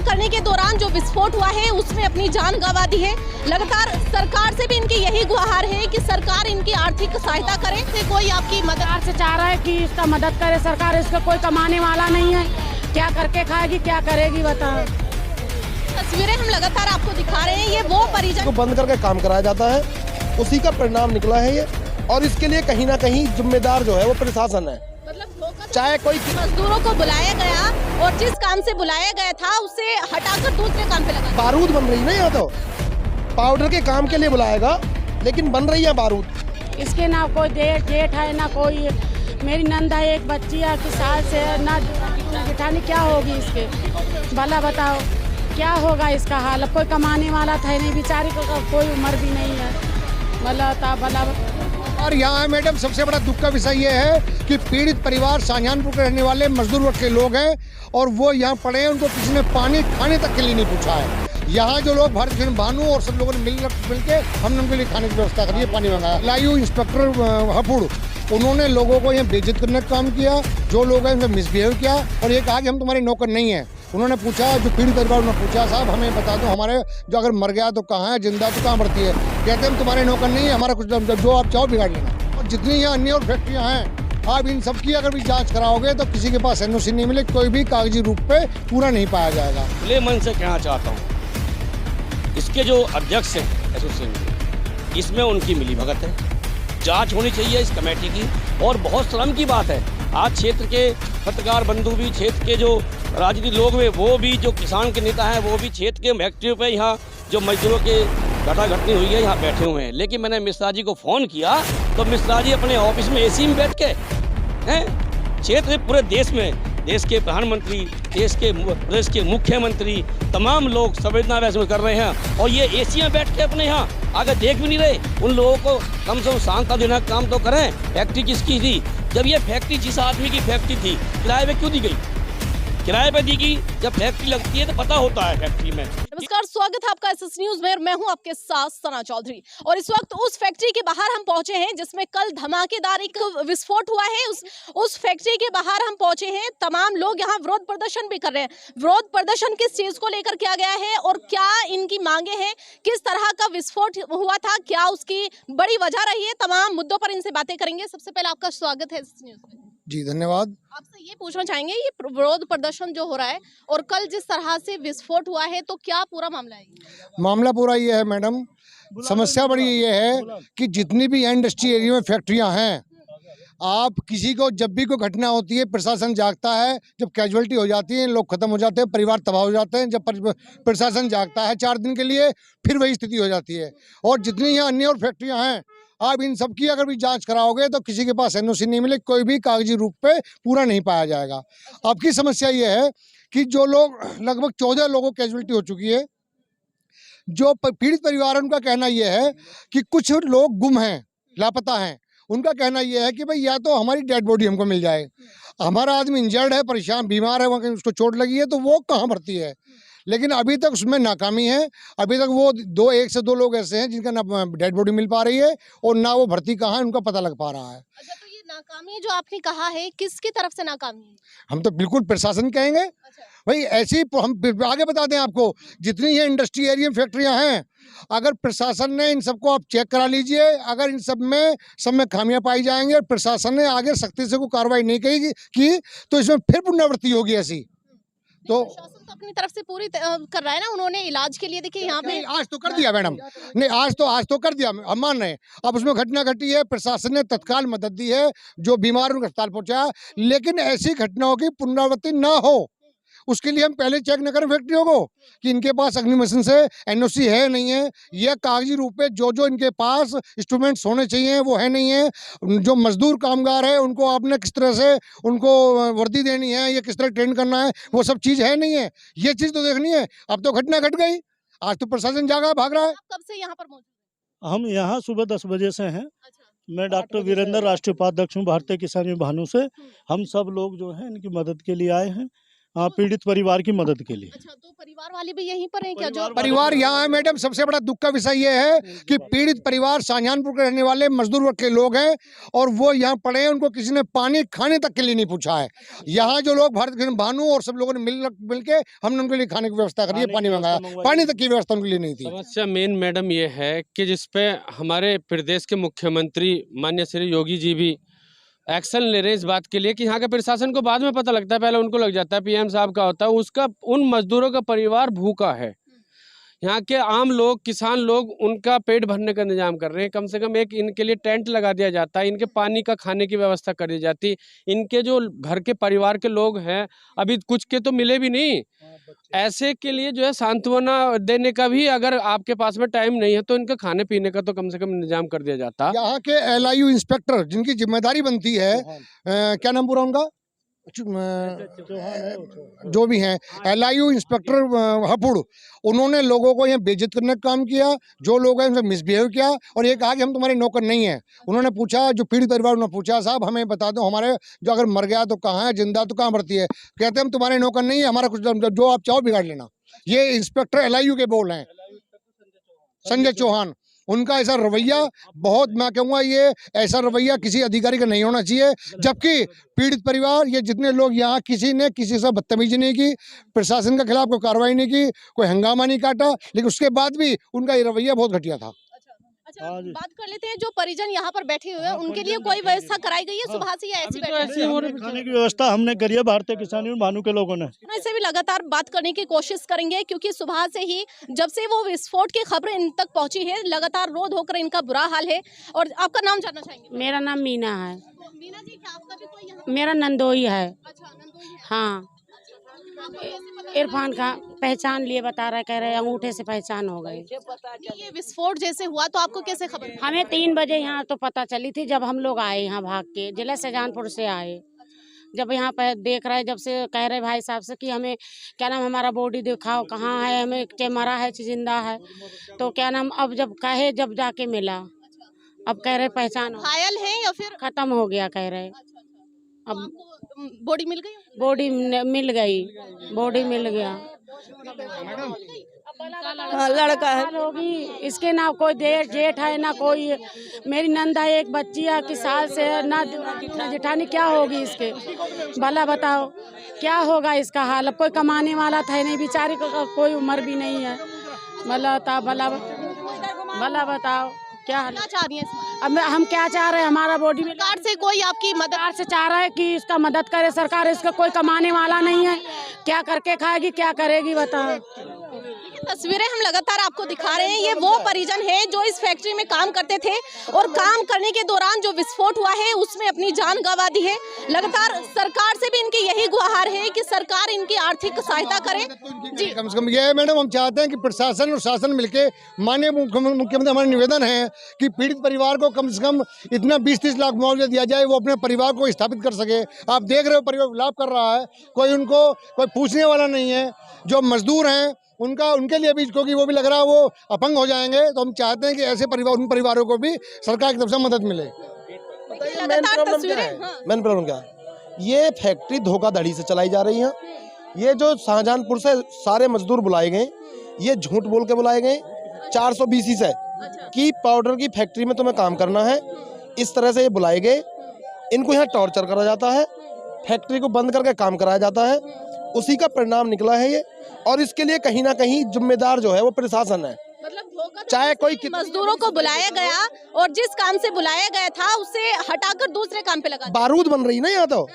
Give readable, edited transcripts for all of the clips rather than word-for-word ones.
करने के दौरान जो विस्फोट हुआ है उसमें अपनी जान गंवा दी है। लगातार सरकार से भी इनकी यही गुहार है कि सरकार इनकी आर्थिक सहायता करे। से कोई आपकी मदद से चाह रहा है कि इसका मदद करे सरकार। इसका कोई कमाने वाला नहीं है, क्या करके खाएगी, क्या करेगी बताओ। तस्वीरें हम लगातार आपको दिखा रहे हैं। ये वो परिजन को बंद करके काम कराया जाता है, उसी का परिणाम निकला है ये। और इसके लिए कहीं ना कहीं जिम्मेदार जो है वो प्रशासन है। मतलब चाहे कोई मजदूरों को बुलाया गया और जिस काम से बुलाया गया था उसे हटाकर दूसरे काम पे लगा। बारूद बन रही है यहाँ तो, पाउडर के काम के लिए बुलाएगा लेकिन बन रही है बारूद। इसके ना कोई जेठ है ना कोई, मेरी नंद है, एक बच्ची है कि साल से ना जेठानी, क्या होगी इसके भला बताओ, क्या होगा इसका हाल। अब कोई कमाने वाला था नहीं, बेचारी को कोई उम्र भी नहीं है। भला और यहाँ मैडम सबसे बड़ा दुख का विषय ये है कि पीड़ित परिवार शाहजहानपुर के रहने वाले मजदूर वर्ग के लोग हैं और वो यहाँ पड़े हैं, उनको किसी ने पानी खाने तक के लिए नहीं पूछा है। यहाँ जो लोग भारत भूषण भानु और सब लोगों ने मिल के हमने उनके लिए खाने की व्यवस्था करी है, पानी मंगाया। लायू इंस्पेक्टर हापुड़, उन्होंने लोगों को यहाँ बेइज्जत करने का काम किया, जो लोग हैं उनसे मिसबिहेव किया और ये कहा कि हम तुम्हारे नौकर नहीं है। उन्होंने पूछा, जो पीड़ित परिवार उन्होंने पूछा, साहब हमें बता दो हमारे जो अगर मर गया तो कहाँ है, जिंदा तो कहाँ मरती है। कहते हम तुम्हारे नौकर नहीं है, हमारा कुछ जो आप चाहो बिगाड़ लेना। और जितनी यहाँ अन्य और फैक्ट्रियाँ हैं, आप इन सब की अगर भी जांच कराओगे तो किसी के पास एनओसी नहीं मिले, कोई भी कागजी रूप पे पूरा नहीं पाया जाएगा। खुले मन से कहना चाहता हूँ, इसके जो अध्यक्ष हैं एसोसिएशन, इसमें उनकी मिलीभगत है। जांच होनी चाहिए इस कमेटी की। और बहुत शर्म की बात है, आज क्षेत्र के पत्रकार बंधु भी, क्षेत्र के जो राजनीतिक लोग हैं वो भी, जो किसान के नेता हैं वो भी क्षेत्र के फैक्ट्रियों पे यहाँ जो मजदूरों के घटनी हुई है यहाँ बैठे हुए हैं। लेकिन मैंने मिश्रा जी को फ़ोन किया तो मिश्रा जी अपने ऑफिस में एसी में बैठ के हैं। क्षेत्र पूरे देश में, देश के प्रधानमंत्री, प्रदेश के मुख्यमंत्री, तमाम लोग संवेदना व्यक्त कर रहे हैं और ये एसी में बैठ के अपने यहाँ आगे देख भी नहीं रहे। उन लोगों को कम से कम शांता देना काम तो करें। फैक्ट्री किसकी थी? जब ये फैक्ट्री जिस आदमी की फैक्ट्री थी, किराए पे क्यों दी गई? किराए पे दी गई, जब फैक्ट्री लगती है तो पता होता है फैक्ट्री में। नमस्कार, स्वागत है आपका एसएस न्यूज में। मैं हूं आपके साथ सना चौधरी और इस वक्त उस फैक्ट्री के बाहर हम पहुंचे हैं जिसमें कल धमाकेदार एक विस्फोट हुआ है। उस फैक्ट्री के बाहर हम पहुंचे हैं। तमाम लोग यहां विरोध प्रदर्शन भी कर रहे हैं। विरोध प्रदर्शन किस चीज को लेकर किया गया है और क्या इनकी मांगे हैं, किस तरह का विस्फोट हुआ था, क्या उसकी बड़ी वजह रही है, तमाम मुद्दों पर इनसे बातें करेंगे। सबसे पहले आपका स्वागत है एसएस न्यूज में। जी धन्यवाद। आपसे ये पूछना चाहेंगे, ये विरोध प्रदर्शन जो हो रहा है और कल जिस तरह से विस्फोट हुआ है, तो क्या पूरा मामला है? मामला पूरा ये है मैडम, समस्या बड़ी ये है कि जितनी भी इंडस्ट्री एरिया में फैक्ट्रियां हैं, आप किसी को जब भी कोई घटना होती है प्रशासन जागता है। जब कैजुअलिटी हो जाती है, लोग खत्म हो जाते हैं, परिवार तबाह हो जाते हैं, जब प्रशासन जागता है 4 दिन के लिए, फिर वही स्थिति हो जाती है। और जितनी यहाँ अन्य और फैक्ट्रियाँ हैं, आप इन सब की अगर भी जांच कराओगे तो किसी के पास एनओसी नहीं मिले, कोई भी कागजी रूप पे पूरा नहीं पाया जाएगा। आपकी समस्या ये है कि जो लोग, लगभग 14 लोगों को कैजुअलिटी हो चुकी है। जो पीड़ित परिवार है उनका कहना यह है कि कुछ लोग गुम हैं, लापता हैं। उनका कहना यह है कि भाई या तो हमारी डेड बॉडी हमको मिल जाए, हमारा आदमी इंजर्ड है, परेशान, बीमार है, वहाँ उसको चोट लगी है तो वो कहाँ भर्ती है। लेकिन अभी तक उसमें नाकामी है। अभी तक वो 1 से 2 लोग ऐसे हैं जिनका ना डेड बॉडी मिल पा रही है और ना वो भर्ती कहाँ है उनका पता लग पा रहा है। अच्छा, तो ये नाकामी जो आपने कहा है, किसकी तरफ से नाकामी है? हम तो बिल्कुल प्रशासन कहेंगे। अच्छा। भाई ऐसी हम आगे बता दें आपको, जितनी ये इंडस्ट्री एरिया में फैक्ट्रियां हैं, अगर प्रशासन ने इन सबको आप चेक करा लीजिए, अगर इन सब में खामियां पाई जाएंगी और प्रशासन ने आगे सख्ती से कोई कार्रवाई नहीं की तो इसमें फिर पुनरावृत्ति होगी ऐसी। तो प्रशासन तो अपनी तरफ से पूरी कर रहा है ना। उन्होंने इलाज के लिए, देखिए यहाँ पे आज तो कर दिया मैडम, नहीं आज तो कर दिया, हम मान रहे हैं। अब उसमें घटना घटी है, प्रशासन ने तत्काल मदद दी है, जो बीमार उनको अस्पताल पहुंचाया। लेकिन ऐसी घटनाओं की पुनरावृत्ति ना हो, उसके लिए हम पहले चेक न करें फैक्ट्रियों को कि इनके पास अग्नि मिशन से एनओसी है नहीं है, या कागजी रूप में जो इनके पास इंस्ट्रूमेंट्स होने चाहिए वो है नहीं है। जो मजदूर कामगार है उनको आपने किस तरह से उनको वर्दी देनी है या किस तरह ट्रेन करना है, वो सब चीज़ है नहीं है। ये चीज़ तो देखनी है। अब तो घटना घट गई, आज तो प्रशासन जागा भाग रहा है। आप कब से यहाँ पर मौजूद हैं? हम यहाँ सुबह 10 बजे से हैं। अच्छा। मैं डॉक्टर वीरेंद्र, राष्ट्रीय उपाध्यक्ष हूँ भारतीय किसान भानु से। हम सब लोग जो हैं इनकी मदद के लिए आए हैं। हाँ, पीड़ित परिवार की मदद के लिए। अच्छा, तो परिवार वाले भी यहीं पर हैं क्या? जो परिवार यहाँ है मैडम। सबसे बड़ा दुख का विषय ये है कि पीड़ित परिवार शाहजहानपुर के रहने वाले मजदूर वर्ग के लोग हैं और वो यहाँ पड़े हैं। उनको किसी ने पानी खाने तक के लिए नहीं पूछा है। यहाँ जो लोग भारत किशन भानु और सब लोगों ने मिल के हमने उनके लिए खाने की व्यवस्था करी है, पानी मंगाया, पानी तक की व्यवस्था उनके लिए नहीं थी। समस्या मेन मैडम ये है कि जिसपे हमारे प्रदेश के मुख्यमंत्री माननीय श्री योगी जी भी एक्शन ले रहे हैं इस बात के लिए कि यहाँ के प्रशासन को बाद में पता लगता है, पहले उनको लग जाता है, पीएम साहब का होता है, उसका उन मजदूरों का परिवार भूखा है। यहाँ के आम लोग, किसान लोग उनका पेट भरने का इंतजाम कर रहे हैं। कम से कम एक इनके लिए टेंट लगा दिया जाता है, इनके पानी का खाने की व्यवस्था कर दी जाती। इनके जो घर के परिवार के लोग हैं अभी कुछ के तो मिले भी नहीं, ऐसे के लिए जो है सांत्वना देने का भी अगर आपके पास में टाइम नहीं है तो इनके खाने पीने का तो कम से कम इंतजाम कर दिया जाता। यहाँ के LIU इंस्पेक्टर जिनकी जिम्मेदारी बनती है, क्या नाम पूरा उनका, जो भी हैं, LIU इंस्पेक्टर हपुड़, उन्होंने लोगों को यहाँ बेइज्जत करने का काम किया। जो लोग हैं उनसे मिसबिहेव किया और ये कहा कि हम तुम्हारे नौकर नहीं हैं। उन्होंने पूछा, जो पीड़ित परिवार उन्होंने पूछा, साहब हमें बता दो हमारे जो अगर मर गया तो कहाँ है, जिंदा तो कहाँ बढ़ती है। कहते हम तुम्हारे नौकर नहीं है, हमारा कुछ जो आप चाहो बिगाड़ लेना। ये इंस्पेक्टर LIU के बोल हैं, संजय चौहान। उनका ऐसा रवैया बहुत, मैं कहूँगा ये ऐसा रवैया किसी अधिकारी का नहीं होना चाहिए। जबकि पीड़ित परिवार, ये जितने लोग यहाँ, किसी ने किसी से बदतमीजी नहीं की, प्रशासन के खिलाफ कोई कार्रवाई नहीं की, कोई हंगामा नहीं काटा, लेकिन उसके बाद भी उनका ये रवैया बहुत घटिया था। अच्छा, बात कर लेते हैं जो परिजन यहाँ पर बैठे हुए हैं, उनके लिए कोई व्यवस्था कराई गई है सुबह से या ऐसी बैठे हुए हैं? खाने की व्यवस्था हमने करी है भारतीय किसान यूनियन भानु के लोगों ने। इससे भी लगातार बात करने की कोशिश करेंगे क्योंकि सुबह से ही जब से वो विस्फोट की खबरें इन तक पहुंची है, लगातार रोध होकर इनका बुरा हाल है। और आपका नाम जानना चाहेंगे? मेरा नाम मीना है। मीना जी, क्या आपका भी कोई यहाँ? मेरा नंदोई है। अच्छा, नंदोई है। हाँ, इरफान का पहचान लिए, बता रहा, कह रहे अंगूठे से पहचान हो गई। ये विस्फोट जैसे हुआ तो आपको कैसे खबर? हमें 3 बजे यहाँ तो पता चली थी, जब हम लोग आए यहाँ भाग के, जिला शाहजहानपुर से आए। जब यहाँ पर देख रहे, जब से कह रहे भाई साहब से कि हमें क्या नाम, हमारा बॉडी दिखाओ कहाँ है, हमें मरा है जिंदा है, तो क्या नाम, अब जब कहे, जब जाके मिला, अब कह रहे पहचान घायल है या फिर खत्म हो गया, कह रहे। अब बॉडी मिल गई? बॉडी मिल गई, बॉडी मिल गया। लड़का है होगी इसके, ना कोई जेठ है ना कोई, मेरी नंद है, एक बच्ची है कि साल से है, ना जेठानी, क्या होगी इसके, भला बताओ क्या होगा इसका हाल। अब कोई कमाने वाला था नहीं, बेचारी को कोई उम्र भी नहीं है। भला बताओ क्या हाल क्या चाह रही हैं? अब हम क्या चाह रहे हैं, हमारा बॉडी में सरकार से कोई आपकी मदद सरकार से चाह रहा है कि इसका मदद करे सरकार। इसका कोई कमाने वाला नहीं है, क्या करके खाएगी, क्या करेगी, बताओ। तस्वीरें हम लगातार आपको दिखा रहे हैं। ये वो परिजन है जो इस फैक्ट्री में काम करते थे और काम करने के दौरान जो विस्फोट हुआ है उसमें अपनी जान गंवा दी है। लगातार सरकार से भी इनकी यही गुहार है कि सरकार इनकी आर्थिक सहायता करे। जी, कम से कम ये मैडम हम चाहते हैं कि प्रशासन और शासन मिलके, माननीय मुख्यमंत्री, हमारा निवेदन है कि पीड़ित परिवार को कम से कम इतना 20-30 लाख मुआवजा दिया जाए, वो अपने परिवार को स्थापित कर सके। आप देख रहे हो परिवार विलाप कर रहा है, कोई पूछने वाला नहीं है। जो मजदूर हैं उनके लिए भी, क्योंकि वो भी लग रहा है वो अपंग हो जाएंगे, तो हम चाहते हैं कि ऐसे परिवार, उन परिवारों को भी सरकार की तरफ से मदद मिले। मेन प्रॉब्लम क्या है? ये फैक्ट्री धोखाधड़ी से चलाई जा रही है। ये जो शाहजहानपुर से सारे मजदूर बुलाए गए, ये झूठ बोल के बुलाए गए 420 से कि पाउडर की फैक्ट्री में तुम्हें काम करना है। इस तरह से ये बुलाए गए, इनको यहाँ टॉर्चर करा जाता है, फैक्ट्री को बंद करके काम कराया जाता है। उसी का परिणाम निकला है ये, और इसके लिए कहीं ना कहीं जिम्मेदार जो है वो प्रशासन है। मतलब चाहे कोई मजदूरों को बुलाया गया और जिस काम से बुलाया गया था उसे हटाकर दूसरे काम पे लगा। बारूद बन रही ना, यहाँ तो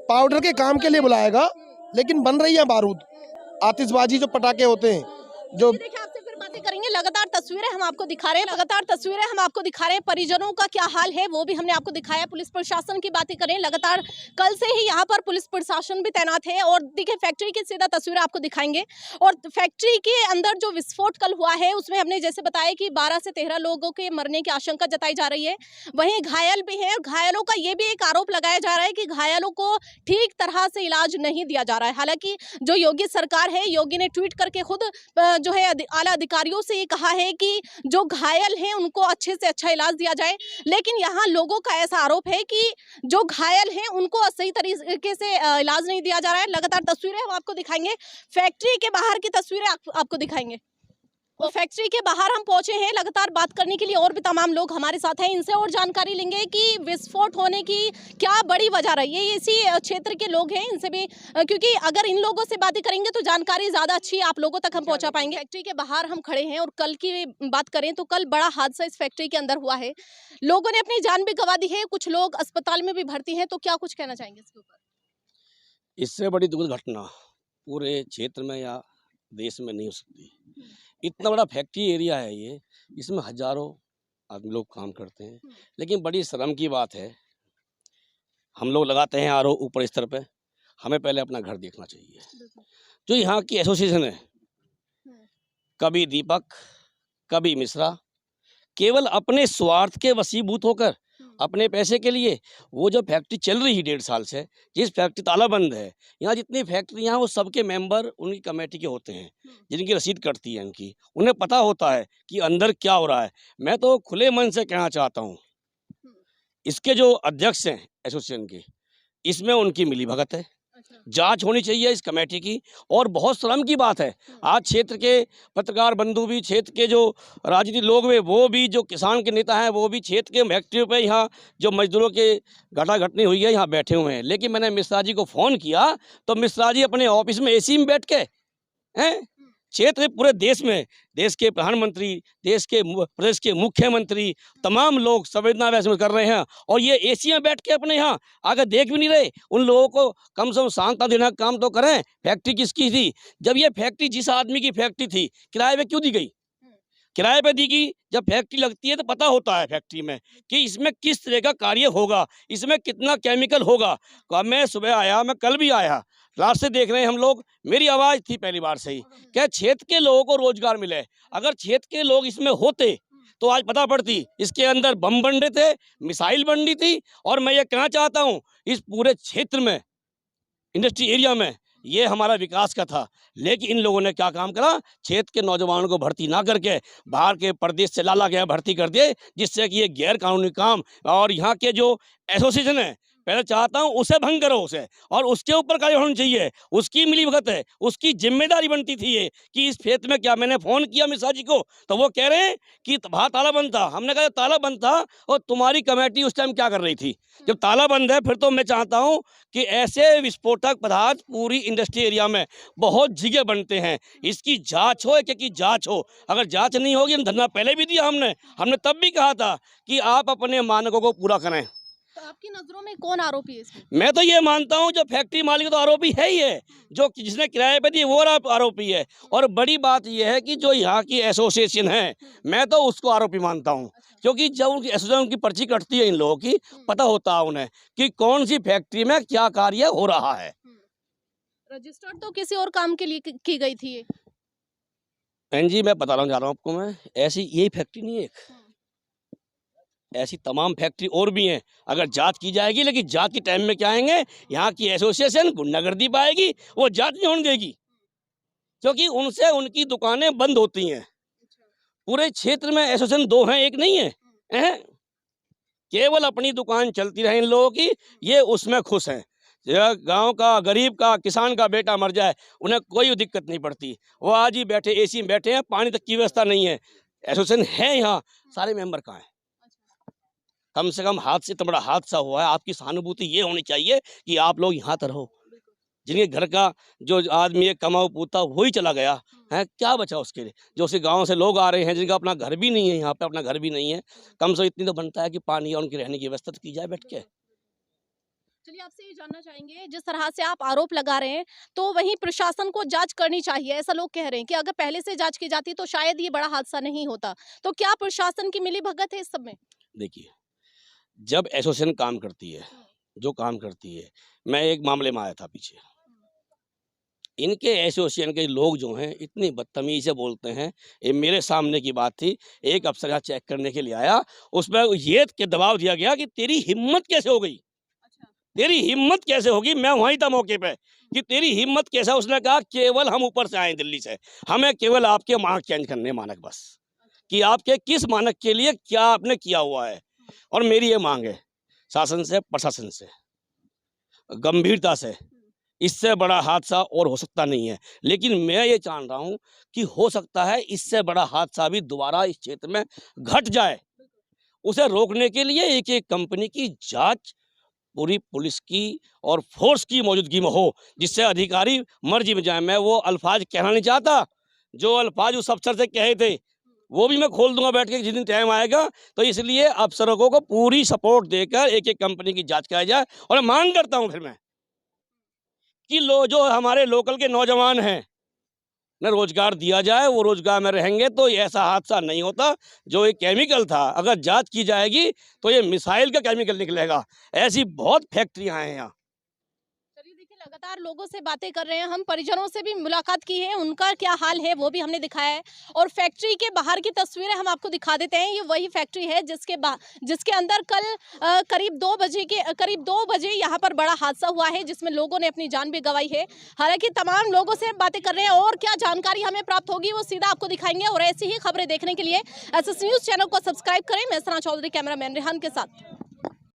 पाउडर के काम के लिए बुलाएगा लेकिन बन रही है बारूद, आतिशबाजी जो पटाखे होते हैं जो। देखिए, आपसे फिर बातें करेंगे। लगातार तस्वीरें हम आपको दिखा रहे हैं, परिजनों का क्या हाल है वो भी हमने आपको दिखाया। पुलिस प्रशासन की बातें करें, लगातार कल से ही यहाँ पर पुलिस प्रशासन भी तैनात है। और देखिए, फैक्ट्री की सीधा तस्वीर आपको दिखाएंगे। और फैक्ट्री के अंदर जो विस्फोट कल हुआ है उसमें हमने जैसे बताया कि 12 से 13 लोगों के मरने की आशंका जताई जा रही है। वहीं घायल भी हैं, और घायलों का ये भी एक आरोप लगाया जा रहा है कि घायलों को ठीक तरह से इलाज नहीं दिया जा रहा है। हालांकि जो योगी सरकार है, योगी ने ट्वीट करके खुद जो है आला अधिकारियों से ये कहा है कि जो घायल हैं उनको अच्छे से अच्छा इलाज दिया जाए, लेकिन यहाँ लोगों का ऐसा आरोप है कि जो घायल हैं उनको सही तरीके से इलाज नहीं दिया जा रहा है। लगातार तस्वीरें हम आपको दिखाएंगे, फैक्ट्री के बाहर की तस्वीरें आपको दिखाएंगे। और फैक्ट्री के बाहर हम पहुंचे हैं लगातार बात करने के लिए, और भी तमाम लोग हमारे साथ हैं, इनसे और जानकारी लेंगे कि विस्फोट होने की क्या बड़ी वजह रही है। ये इसी क्षेत्र के लोग हैं, इनसे भी क्योंकि अगर इन लोगों से बातें करेंगे तो जानकारी ज़्यादा अच्छी आप लोगों तक हम पहुंचा पाएंगे। फैक्ट्री के बाहर हम खड़े हैं और कल की बात करें तो कल बड़ा हादसा इस फैक्ट्री के अंदर हुआ है, लोगों ने अपनी जान भी गंवा दी है, कुछ लोग अस्पताल में भी भर्ती हैं, तो क्या कुछ कहना चाहेंगे इसके ऊपर? इससे बड़ी दुखद घटना पूरे क्षेत्र में या देश में नहीं हो सकती। इतना बड़ा फैक्ट्री एरिया है ये, इसमें हजारों आदमी लोग काम करते हैं, लेकिन बड़ी शर्म की बात है, हम लोग लगाते हैं आरओ ऊपर स्तर पे, हमें पहले अपना घर देखना चाहिए। जो यहाँ की एसोसिएशन है, कभी दीपक कभी मिश्रा, केवल अपने स्वार्थ के वशीभूत होकर अपने पैसे के लिए वो जो फैक्ट्री चल रही है 1.5 साल से, जिस फैक्ट्री तालाबंद है, यहाँ जितनी फैक्ट्रियाँ हैं वो सबके मेंबर उनकी कमेटी के होते हैं, जिनकी रसीद कटती है उनकी, उन्हें पता होता है कि अंदर क्या हो रहा है। मैं तो खुले मन से कहना चाहता हूँ, इसके जो अध्यक्ष हैं एसोसिएशन के, इसमें उनकी मिलीभगत है, जांच होनी चाहिए इस कमेटी की। और बहुत शर्म की बात है, आज क्षेत्र के पत्रकार बंधु भी, क्षेत्र के जो राजनीतिक लोग हैं वो भी, जो किसान के नेता हैं वो भी क्षेत्र के फैक्ट्रियों पे यहाँ जो मजदूरों के घटनी हुई है यहाँ बैठे हुए हैं। लेकिन मैंने मिश्रा जी को फ़ोन किया तो मिश्रा जी अपने ऑफिस में एसी में बैठ के हैं, क्षेत्र पूरे देश में, देश के प्रधानमंत्री, देश के प्रदेश के मुख्यमंत्री, तमाम लोग संवेदना व्यक्त कर रहे हैं, और ये एसी में बैठ के अपने यहाँ आगे देख भी नहीं रहे। उन लोगों को कम से कम सांत्वना देने का काम तो करें। फैक्ट्री किसकी थी? जब ये फैक्ट्री जिस आदमी की फैक्ट्री थी, किराए पे क्यों दी गई? किराए पे दी गई। जब फैक्ट्री लगती है तो पता होता है फैक्ट्री में कि इसमें किस तरह का कार्य होगा, इसमें कितना केमिकल होगा। मैं सुबह आया, मैं कल भी आया, रात से देख रहे हैं हम लोग, मेरी आवाज़ थी पहली बार से ही, क्या क्षेत्र के लोगों को रोजगार मिले। अगर क्षेत्र के लोग इसमें होते तो आज पता पड़ती, इसके अंदर बम बन रहे थे, मिसाइल बन रही थी। और मैं ये कहना चाहता हूँ, इस पूरे क्षेत्र में, इंडस्ट्री एरिया में, ये हमारा विकास का था, लेकिन इन लोगों ने क्या काम करा, क्षेत्र के नौजवानों को भर्ती ना करके बाहर के प्रदेश से लाला के भर्ती कर दिए, जिससे कि ये गैर कानूनी काम। और यहाँ के जो एसोसिएशन है, पहले चाहता हूँ उसे भंग करो उसे, और उसके ऊपर कार्य होना चाहिए, उसकी मिलीभगत है, उसकी जिम्मेदारी बनती थी ये कि इस क्षेत्र में क्या। मैंने फ़ोन किया मिश्रा जी को तो वो कह रहे हैं कि बाहर ताला बंद था। हमने कहा ताला बंद था और तुम्हारी कमेटी उस टाइम क्या कर रही थी? जब ताला बंद है फिर तो मैं चाहता हूँ कि ऐसे विस्फोटक पदार्थ पूरी इंडस्ट्री एरिया में बहुत जगह बनते हैं, इसकी जाँच हो, एक की जाँच हो। अगर जाँच नहीं होगी, हम धरना पहले भी दिया, हमने तब भी कहा था कि आप अपने मानकों को पूरा करें। तो आपकी नजरों में कौन आरोपी है इसमें? मैं तो ये मानता हूँ जो फैक्ट्री मालिक तो आरोपी है ही है, जो जिसने किराए पे दी वो आरोपी है। और बड़ी बात यह है कि जो यहाँ की एसोसिएशन है, मैं तो उसको आरोपी मानता हूँ, क्योंकि जब उनकी एसोसिएशन की पर्ची कटती है इन लोगों की, पता होता है उन्हें कि कौन सी फैक्ट्री में क्या कार्य हो रहा है। रजिस्टर्ड तो किसी और काम के लिए की गई थी ये। बहन जी, मैं बता रहा हूँ आपको, मैं ऐसी यही फैक्ट्री नहीं है, ऐसी तमाम फैक्ट्री और भी हैं। अगर जांच की जाएगी, लेकिन जांच के टाइम में क्या आएंगे, यहाँ की एसोसिएशन गुंडागर्दी पाएगी, वो जांच नहीं होने देगी, क्योंकि उनसे उनकी दुकानें बंद होती हैं। पूरे क्षेत्र में एसोसिएशन 2 हैं, एक नहीं है। केवल अपनी दुकान चलती रहे इन लोगों की, ये उसमें खुश हैं। गांव का, गरीब का, किसान का बेटा मर जाए, उन्हें कोई दिक्कत नहीं पड़ती, वो आज ही बैठे एसी में बैठे हैं, पानी तक की व्यवस्था नहीं है। एसोसिएशन है यहाँ, सारे मेंबर कहाँ हैं? कम से कम हाथ से इतना बड़ा हादसा हुआ है, आपकी सहानुभूति ये होनी चाहिए कि आप लोग यहाँ तर हो। जिनके घर का जो आदमी एक कमाऊ पूता वही चला गया है, क्या बचा उसके लिए? जो उसी गांव से लोग आ रहे हैं, जिनका अपना घर भी नहीं है, यहाँ पे अपना घर भी नहीं है, कम से कम इतनी तो बनता है कि पानी और उनकी रहने की व्यवस्था की जाए बैठ के। चलिए, आपसे ये जानना चाहेंगे, जिस तरह से आप आरोप लगा रहे हैं, तो वहीं प्रशासन को जांच करनी चाहिए, ऐसा लोग कह रहे हैं कि अगर पहले से जांच की जाती तो शायद ये बड़ा हादसा नहीं होता। तो क्या प्रशासन की मिलीभगत है इस सब में? देखिए, जब एसोसिएशन काम करती है, जो काम करती है, मैं एक मामले में आया था पीछे, इनके एसोसिएशन के लोग जो हैं इतनी बदतमीजी से बोलते हैं। ये मेरे सामने की बात थी, एक अफसर यहाँ चेक करने के लिए आया, उसमें ये के दबाव दिया गया कि तेरी हिम्मत कैसे हो गई तेरी हिम्मत कैसे होगी, मैं वहीं था मौके पे कि तेरी हिम्मत कैसा। उसने कहा केवल हम ऊपर से आए दिल्ली से, हमें केवल आपके मानक चेंज करने, मानक बस, कि आपके किस मानक के लिए क्या आपने किया हुआ है। और मेरी ये मांग है शासन से, प्रशासन से, गंभीरता से, इससे बड़ा हादसा और हो सकता नहीं है। लेकिन मैं ये जान रहा हूँ कि हो सकता है इससे बड़ा हादसा भी दोबारा इस क्षेत्र में घट जाए। उसे रोकने के लिए एक एक कंपनी की जांच पूरी पुलिस की और फोर्स की मौजूदगी में हो, जिससे अधिकारी मर्जी में जाए। मैं वो अल्फाज कहना नहीं चाहता जो अल्फाज उस अफसर से कहे थे, वो भी मैं खोल दूंगा बैठ के जिस दिन टाइम आएगा। तो इसलिए अफसरों को पूरी सपोर्ट देकर एक एक कंपनी की जांच कराई जाए। और मैं मांग करता हूं फिर मैं कि जो हमारे लोकल के नौजवान हैं न रोजगार दिया जाए, वो रोजगार में रहेंगे तो ऐसा हादसा नहीं होता। जो एक केमिकल था, अगर जांच की जाएगी तो ये मिसाइल का केमिकल निकलेगा। ऐसी बहुत फैक्ट्रियां हैं यहाँ। चलिए देखिए, लगातार लोगों से बातें कर रहे हैं हम, परिजनों से भी मुलाकात की है, उनका क्या हाल है वो भी हमने दिखाया है। और फैक्ट्री के बाहर की तस्वीरें हम आपको दिखा देते हैं। ये वही फैक्ट्री है जिसके अंदर कल करीब 2 बजे यहाँ पर बड़ा हादसा हुआ है, जिसमें लोगों ने अपनी जान भी गंवाई है। हालांकि तमाम लोगों से हम बातें कर रहे हैं और क्या जानकारी हमें प्राप्त होगी वो सीधा आपको दिखाएंगे। और ऐसी ही खबरें देखने के लिए SS न्यूज़ चैनल को सब्सक्राइब करें। मैं सना चौधरी, कैमरामैन रेहान के साथ।